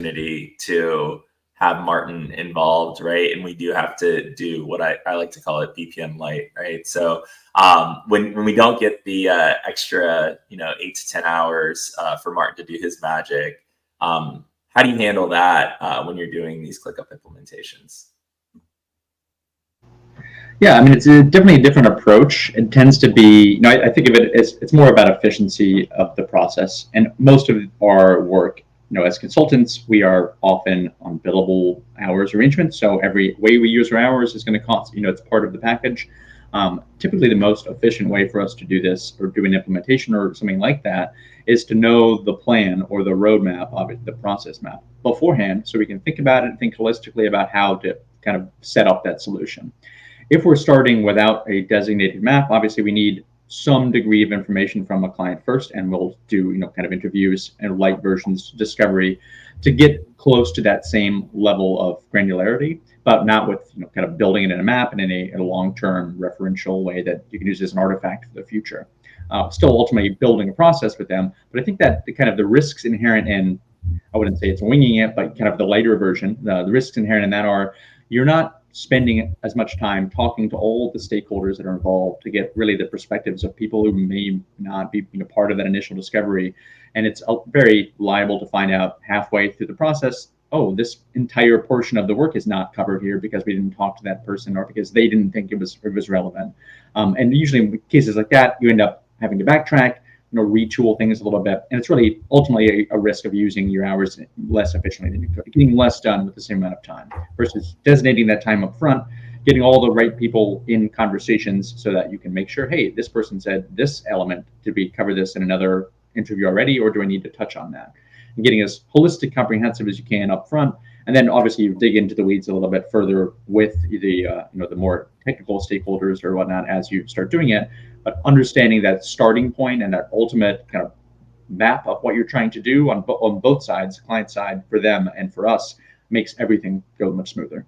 opportunity to have Martin involved, right? And we do have to do what I like to call it BPM light, right? So when we don't get the extra, 8 to 10 hours for Martin to do his magic, how do you handle that when you're doing these ClickUp implementations? Yeah, I mean, it's definitely a different approach. It tends to be, I think of it as it's more about efficiency of the process. And most of our work, as consultants, we are often on billable hours arrangements. So every way we use our hours is going to cost, it's part of the package. Typically, the most efficient way for us to do this or do an implementation or something like that is to know the plan or the roadmap of it, the process map beforehand, so we can think about it and think holistically about how to kind of set up that solution. If we're starting without a designated map, obviously we need some degree of information from a client first, and we'll do kind of interviews and light versions discovery to get close to that same level of granularity, but not with kind of building it in a map and in a long-term referential way that you can use as an artifact for the future. Still ultimately building a process with them, but I think that the risks inherent in, I wouldn't say it's winging it, but kind of the lighter version, the risks inherent in that are you're not spending as much time talking to all the stakeholders that are involved to get really the perspectives of people who may not be part of that initial discovery. And it's very liable to find out halfway through the process, oh, this entire portion of the work is not covered here because we didn't talk to that person or because they didn't think it was relevant. And usually in cases like that, you end up having to backtrack, retool things a little bit. And it's really ultimately a risk of using your hours less efficiently than you could, getting less done with the same amount of time versus designating that time up front, getting all the right people in conversations so that you can make sure, hey, this person said this element, did we cover this in another interview already, or do I need to touch on that? And getting as holistic, comprehensive as you can up front. And then obviously you dig into the weeds a little bit further with the more technical stakeholders or whatnot as you start doing it. But understanding that starting point and that ultimate kind of map of what you're trying to do on both sides, client side for them and for us, makes everything go much smoother.